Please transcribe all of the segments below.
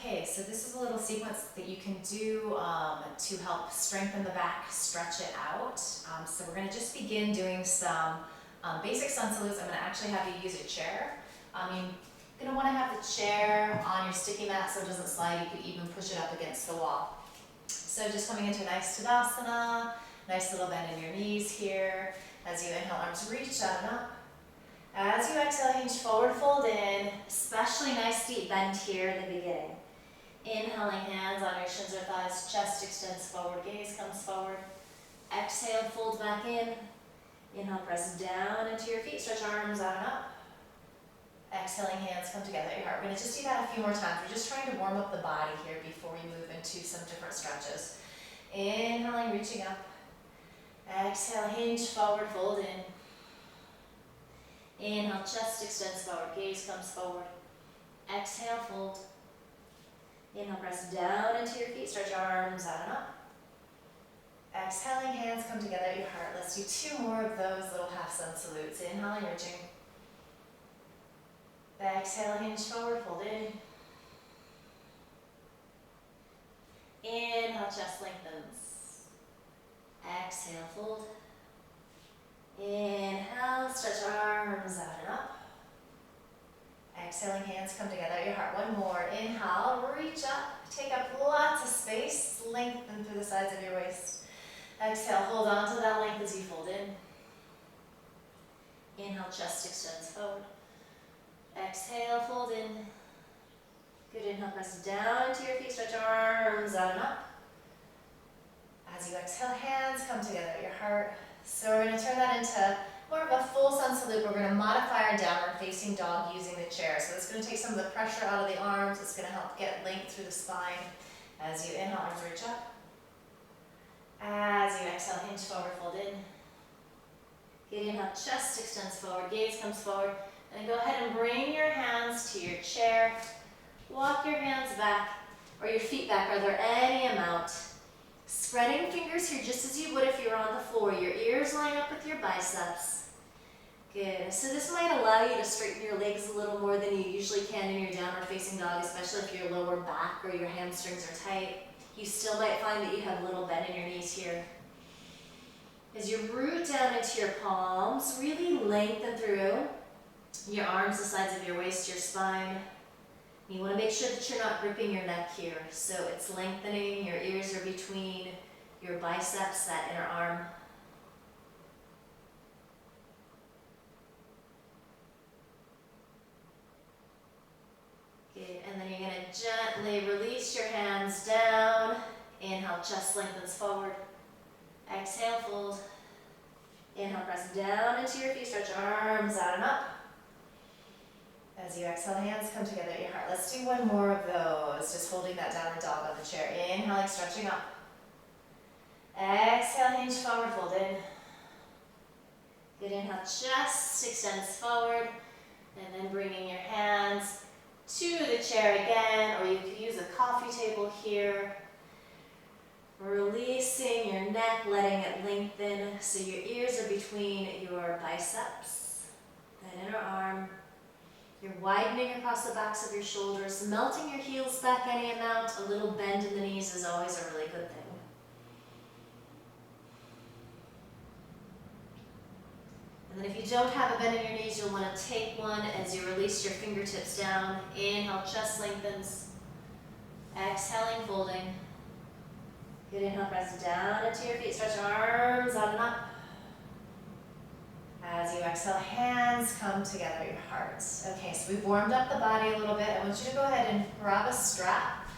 Okay, so this is a little sequence that you can do to help strengthen the back, stretch it out. So we're going to just begin doing some basic sun salutes. I'm going to actually have you use a chair. You're going to want to have the chair on your sticky mat so it doesn't slide. You could even push it up against the wall. So just coming into nice Tadasana, nice little bend in your knees here. As you inhale, arms reach out and up. As you exhale, hinge forward, fold in, especially nice deep bend here in the beginning. Inhaling, hands on your shins or thighs, chest extends forward, gaze comes forward. Exhale, fold back in. Inhale, press down into your feet, stretch arms out and up. Exhaling, hands come together at your heart. We're going to just do that a few more times. We're just trying to warm up the body here before we move into some different stretches. Inhaling, reaching up. Exhale, hinge forward, fold in. Inhale, chest extends forward, gaze comes forward. Exhale, fold. Inhale, press down into your feet, stretch arms out and up. Exhaling, hands come together at your heart. Let's do two more of those little half sun salutes. Inhaling, reaching. Exhale, hinge forward, fold in. Inhale, chest lengthens. Exhale, fold. Inhale, stretch arms out and up. Exhaling, hands come together at your heart. One more. Inhale, reach up. Take up lots of space. Lengthen through the sides of your waist. Exhale, hold on to that length as you fold in. Inhale, chest extends forward. Exhale, fold in. Good, inhale, press down into your feet. Stretch arms out and up. As you exhale, hands come together at your heart. So we're going to turn that into more of a full sun salute. We're going to modify our downward facing dog using the chair. So it's going to take some of the pressure out of the arms. It's going to help get length through the spine. As you inhale, arms reach up. As you exhale, hinge forward, fold in. Good, inhale, chest extends forward, gaze comes forward. And go ahead and bring your hands to your chair. Walk your hands back or your feet back. Are there any amount? Spreading fingers here just as you would if you were on the floor. Your ears line up with your biceps. Good. So this might allow you to straighten your legs a little more than you usually can in your downward facing dog, especially if your lower back or your hamstrings are tight. You still might find that you have a little bend in your knees here. As you root down into your palms, really lengthen through your arms, the sides of your waist, your spine. You want to make sure that you're not gripping your neck here. So it's lengthening, your ears are between your biceps, that inner arm. Good, and then you're going to gently release your hands down. Inhale, chest lengthens forward. Exhale, fold. Inhale, press down into your feet, stretch arms out and up. As you exhale, hands come together at your heart. Let's do one more of those, just holding that downward dog on the chair. Inhaling, stretching up. Exhale, hinge forward, fold in. Good, inhale, chest extends forward. And then bringing your hands to the chair again, or you could use a coffee table here. Releasing your neck, letting it lengthen so your ears are between your biceps, that inner arm. You're widening across the backs of your shoulders, melting your heels back any amount. A little bend in the knees is always a really good thing. And then if you don't have a bend in your knees, you'll want to take one as you release your fingertips down. Inhale, chest lengthens. Exhaling, folding. Good, inhale, press down into your feet, stretch arms out and up. As you exhale, hands come together at your hearts. Okay, so we've warmed up the body a little bit. I want you to go ahead and grab a strap.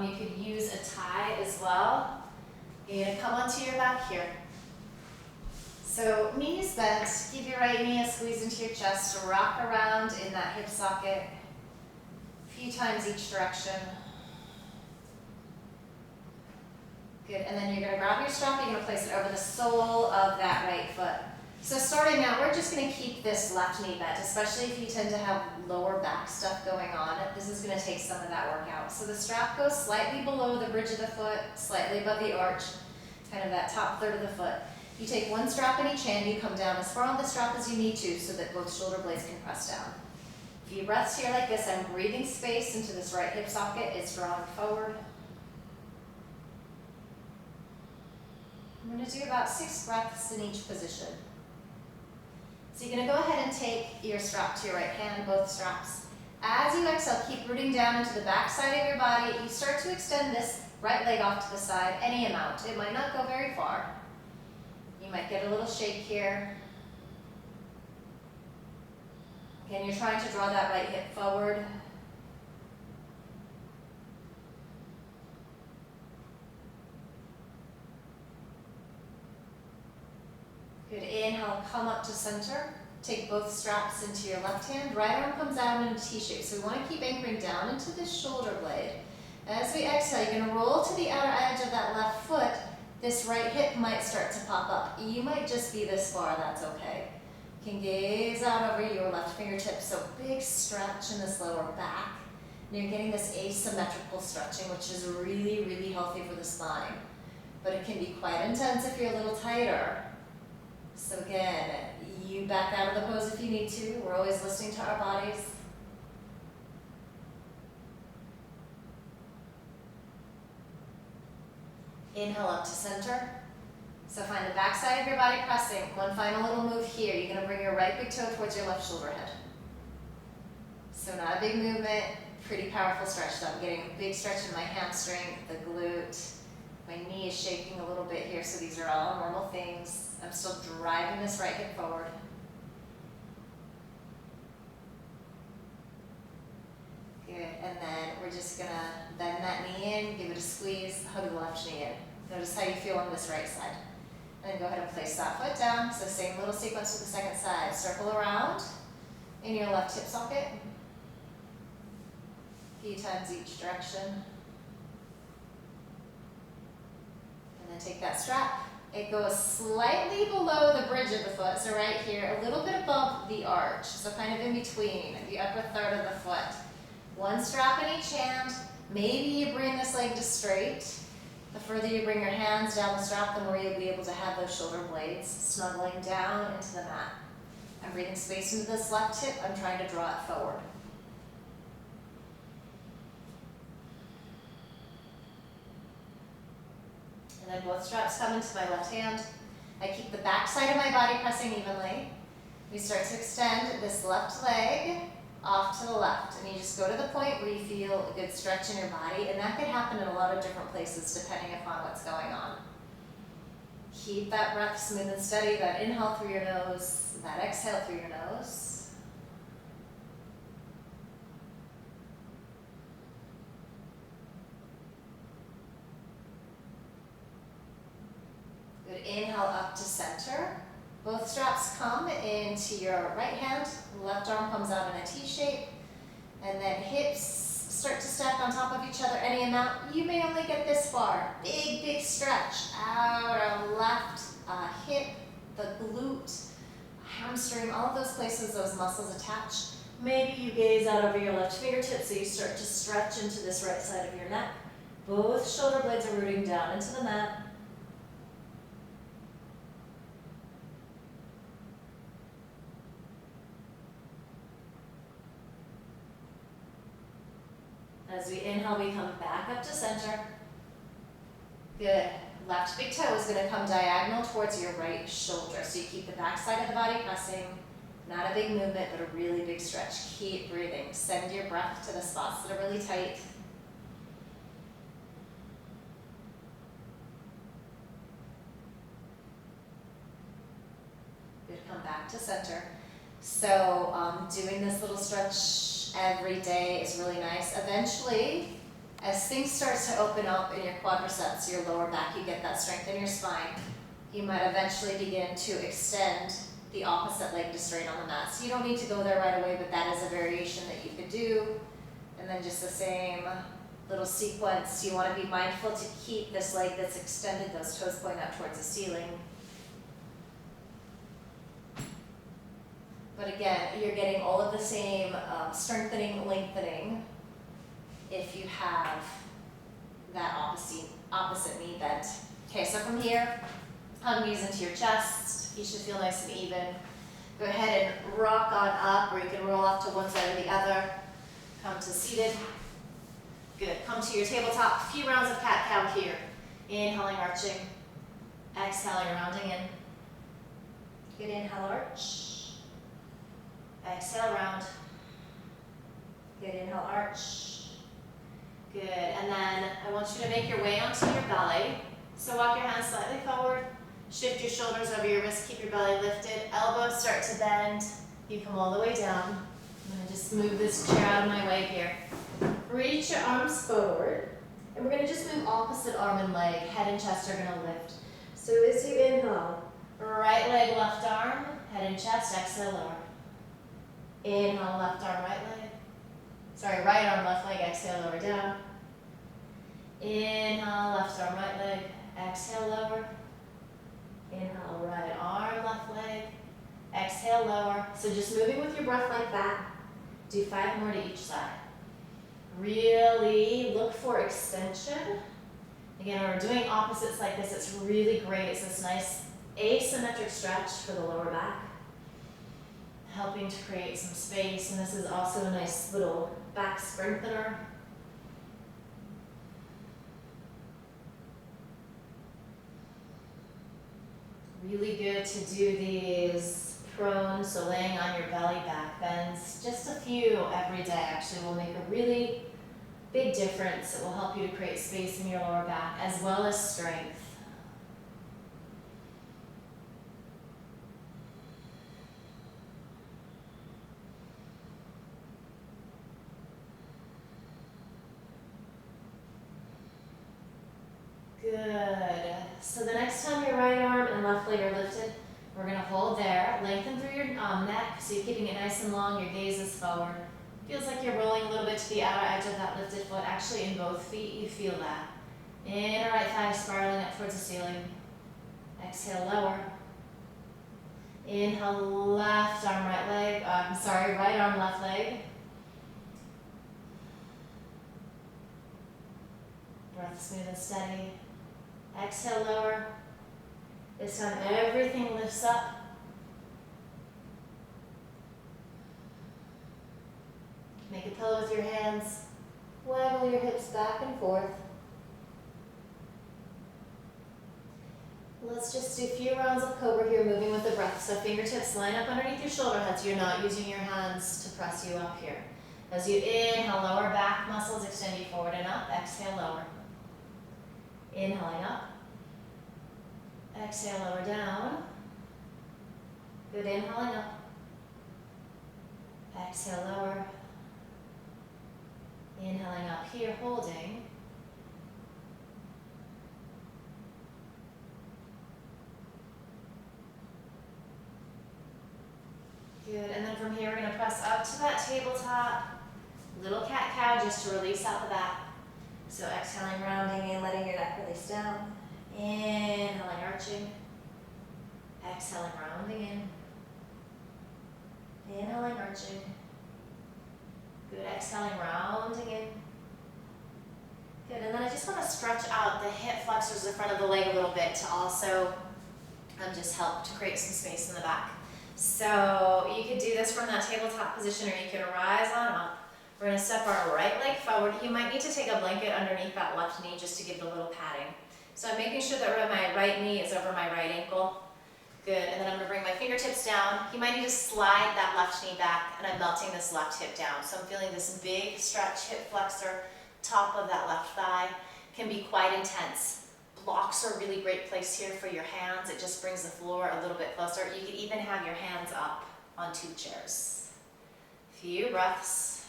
You could use a tie as well. You're going to come onto your back here. So knees bent, give your right knee a squeeze into your chest, rock around in that hip socket a few times each direction. Good, and then you're going to grab your strap, you're going to place it over the sole of that right foot. So starting out, we're just going to keep this left knee bent, especially if you tend to have lower back stuff going on. This is going to take some of that work out. So the strap goes slightly below the bridge of the foot, slightly above the arch, kind of that top third of the foot. You take one strap in each hand, you come down as far on the strap as you need to so that both shoulder blades can press down. Few breaths here like this. I'm breathing space into this right hip socket. It's drawing forward. I'm going to do about 6 breaths in each position. So you're going to go ahead and take your strap to your right hand, both straps. As you exhale, keep rooting down into the back side of your body. You start to extend this right leg off to the side, any amount. It might not go very far. You might get a little shake here. Again, you're trying to draw that right hip forward. Good. Inhale, come up to center. Take both straps into your left hand. Right arm comes out in a T shape. So we want to keep anchoring down into this shoulder blade. As we exhale, you're going to roll to the outer edge of that left foot. This right hip might start to pop up. You might just be this far, that's okay. You can gaze out over your left fingertips. So big stretch in this lower back. And you're getting this asymmetrical stretching, which is really, really healthy for the spine. But it can be quite intense if you're a little tighter. So again, you back out of the pose if you need to. We're always listening to our bodies. Inhale up to center. So find the back side of your body pressing. One final little move here. You're going to bring your right big toe towards your left shoulder head. So not a big movement, pretty powerful stretch. So I'm getting a big stretch in my hamstring, the glute. My knee is shaking a little bit here, so these are all normal things. I'm still driving this right hip forward. Good, and then we're just gonna bend that knee in, give it a squeeze, hug the left knee in. Notice how you feel on this right side. And then go ahead and place that foot down. So same little sequence with the second side. Circle around in your left hip socket. A few times each direction. And then take that strap. It goes slightly below the bridge of the foot, so right here, a little bit above the arch, so kind of in between the upper third of the foot. One strap in each hand. Maybe you bring this leg to straight. The further you bring your hands down the strap, the more you'll be able to have those shoulder blades snuggling down into the mat. I'm breathing space into this left hip. I'm trying to draw it forward. And then both straps come into my left hand. I keep the back side of my body pressing evenly. We start to extend this left leg off to the left. And you just go to the point where you feel a good stretch in your body. And that could happen in a lot of different places depending upon what's going on. Keep that breath smooth and steady. That inhale through your nose, that exhale through your nose. Good. Inhale up to center. Both straps come into your right hand. Left arm comes out in a T shape. And then hips start to stack on top of each other any amount. You may only get this far. Big, big stretch out of left hip, the glute, hamstring, all of those places those muscles attach. Maybe you gaze out over your left fingertips so you start to stretch into this right side of your neck. Both shoulder blades are rooting down into the mat. As we inhale, we come back up to center. Good. Left big toe is going to come diagonal towards your right shoulder. So you keep the back side of the body pressing. Not a big movement, but a really big stretch. Keep breathing. Send your breath to the spots that are really tight. Good. Come back to center. So doing this little stretch every day is really nice. Eventually, as things start to open up in your quadriceps, your lower back, you get that strength in your spine, you might eventually begin to extend the opposite leg to straight on the mat. So you don't need to go there right away, but that is a variation that you could do. And then just the same little sequence. You want to be mindful to keep this leg that's extended, those toes point up towards the ceiling. But again, you're getting all of the same strengthening, lengthening if you have that opposite knee bent. Okay, so from here, hug knees into your chest. You should feel nice and even. Go ahead and rock on up, or you can roll off to one side or the other. Come to seated. Good. Come to your tabletop. A few rounds of cat-cow here. Inhaling, arching. Exhaling, rounding in. Good. Inhale, arch. Exhale, round. Good. Inhale, arch. Good. And then I want you to make your way onto your belly. So walk your hands slightly forward. Shift your shoulders over your wrists. Keep your belly lifted. Elbows start to bend. You come all the way down. I'm going to just move this chair out of my way here. Reach your arms forward. And we're going to just move opposite arm and leg. Head and chest are going to lift. So as you inhale, right leg, left arm, head and chest, exhale, lower. Inhale, left arm, right leg. Sorry, right arm, left leg, exhale, lower, down. Inhale, left arm, right leg, exhale, lower. Inhale, right arm, left leg, exhale, lower. So just moving with your breath like that. Do 5 more to each side. Really look for extension. Again, when we're doing opposites like this, it's really great. It's this nice asymmetric stretch for the lower back, helping to create some space. And this is also a nice little back strengthener. Really good to do these prone, so laying on your belly, back bends. Just a few every day actually will make a really big difference. It will help you to create space in your lower back as well as strength. Good. So the next time your right arm and left leg are lifted, we're going to hold there. Lengthen through your neck, so you're keeping it nice and long. Your gaze is forward. Feels like you're rolling a little bit to the outer edge of that lifted foot. Actually, in both feet, you feel that. Inner right thigh spiraling up towards the ceiling. Exhale, lower. Inhale, left arm, right leg. Right arm, left leg. Breath smooth and steady. Exhale, lower. This time, everything lifts up. Make a pillow with your hands. Waggle your hips back and forth. Let's just do a few rounds of cobra here, moving with the breath. So fingertips line up underneath your shoulder heads. You're not using your hands to press you up here. As you inhale, lower back muscles extend you forward and up. Exhale, lower. Inhaling up. Exhale, lower down. Good, inhaling up. Exhale, lower. Inhaling up here, holding. Good, and then from here we're going to press up to that tabletop. Little cat-cow just to release out the back. So exhaling, rounding in, letting your neck release down. Inhaling, arching. Exhaling, rounding in. Inhaling, arching. Good, exhaling, rounding in. Good, and then I just want to stretch out the hip flexors, the front of the leg a little bit to also just help to create some space in the back. So you could do this from that tabletop position, or you can rise on up. We're going to step our right leg forward. You might need to take a blanket underneath that left knee just to give the little padding. So I'm making sure that my right knee is over my right ankle. Good, and then I'm going to bring my fingertips down. You might need to slide that left knee back, and I'm melting this left hip down. So I'm feeling this big stretch, hip flexor, top of that left thigh. Can be quite intense. Blocks are a really great place here for your hands. It just brings the floor a little bit closer. You could even have your hands up on 2 chairs. Few breaths.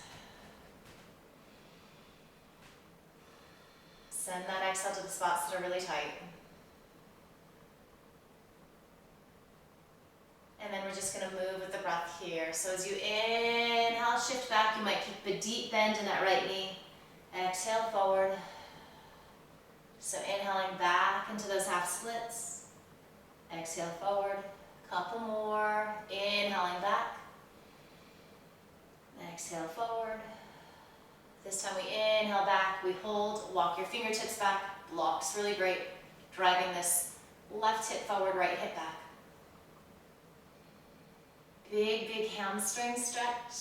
Send that exhale to the spots that are really tight. And then we're just going to move with the breath here. So as you inhale, shift back. You might keep a deep bend in that right knee. Exhale forward. So inhaling back into those half splits. Exhale forward. Couple more. Inhaling back. Exhale forward. This time we inhale back. We hold. Walk your fingertips back. Blocks really great. Driving this left hip forward, right hip back. Big, big hamstring stretch.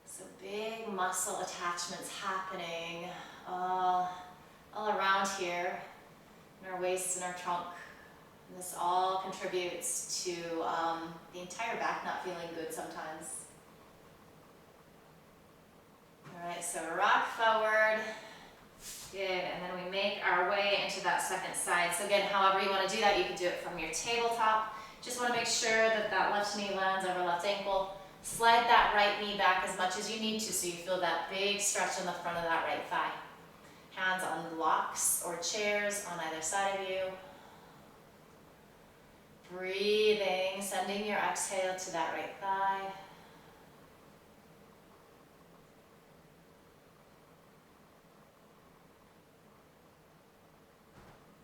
So big muscle attachments happening all around here in our waist and our trunk. And this all contributes to the entire back not feeling good sometimes. All right, so rock forward. Good, and then we make our way into that second side. So again, however you want to do that, you can do it from your tabletop. Just want to make sure that that left knee lands over left ankle. Slide that right knee back as much as you need to so you feel that big stretch on the front of that right thigh. Hands on blocks or chairs on either side of you. Breathing, sending your exhale to that right thigh.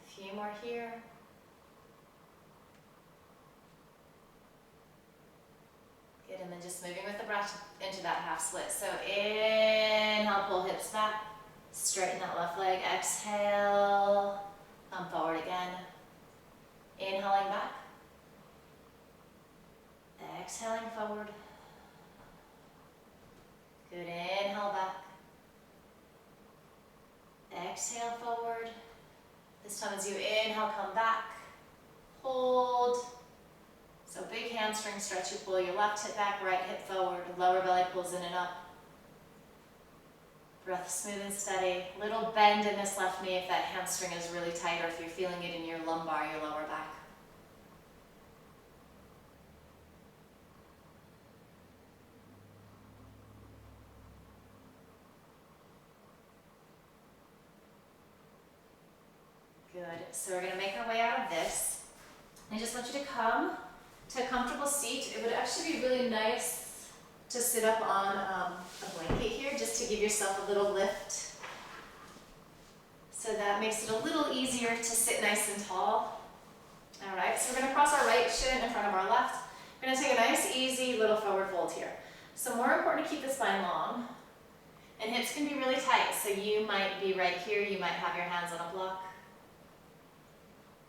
A few more here. Good, and then just moving with the breath into that half split. So inhale, pull hips back. Straighten that left leg. Exhale, come forward again. Inhaling back. Exhaling forward. Good, inhale back. Exhale forward. This time as you inhale, come back. Hold. So big hamstring stretch. You pull your left hip back, right hip forward. Lower belly pulls in and up. Breath smooth and steady. Little bend in this left knee if that hamstring is really tight or if you're feeling it in your lumbar, your lower back. Good. So we're going to make our way out of this. I just want you to come to a comfortable seat. It would actually be really nice to sit up on a blanket here just to give yourself a little lift. So that makes it a little easier to sit nice and tall. All right, so we're going to cross our right shin in front of our left. We're going to take a nice, easy little forward fold here. So more important to keep the spine long. And hips can be really tight, so you might be right here. You might have your hands on a block.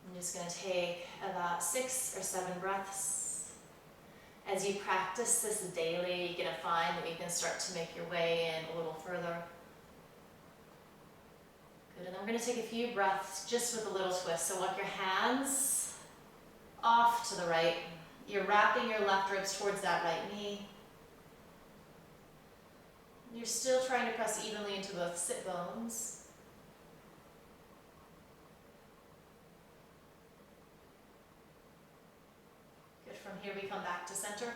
I'm just going to take about 6 or 7 breaths. As you practice this daily, you're going to find that you can start to make your way in a little further. Good, and then we're going to take a few breaths just with a little twist. So walk your hands off to the right. You're wrapping your left ribs towards that right knee. You're still trying to press evenly into both sit bones. From here we come back to center.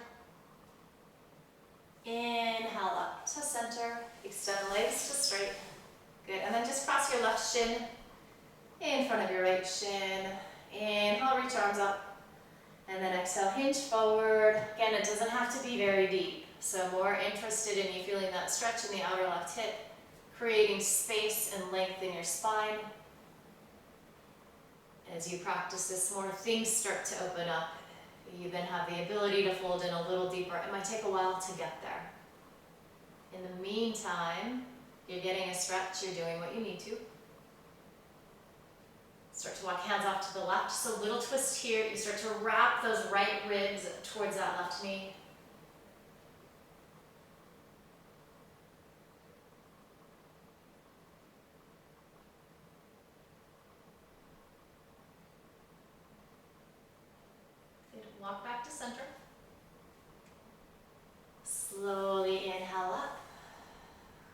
Inhale up to center. Extend legs to straight. Good, and then just cross your left shin in front of your right shin. Inhale, reach arms up. And then exhale, hinge forward. Again, it doesn't have to be very deep. So more interested in you feeling that stretch in the outer left hip, creating space and length in your spine. As you practice this more, things start to open up. You then have the ability to fold in a little deeper. It might take a while to get there. In the meantime, you're getting a stretch, you're doing what you need to. Start to walk hands off to the left. So little twist here. You start to wrap those right ribs towards that left knee. Walk back to center. Slowly inhale up.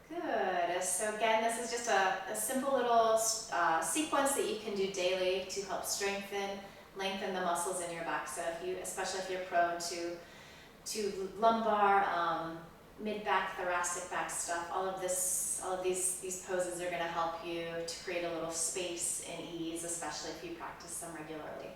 Good. So again, this is just a simple little sequence that you can do daily to help strengthen, lengthen the muscles in your back. So if you, especially if you're prone to lumbar, mid-back, thoracic back stuff, all of these poses are going to help you to create a little space and ease, especially if you practice them regularly.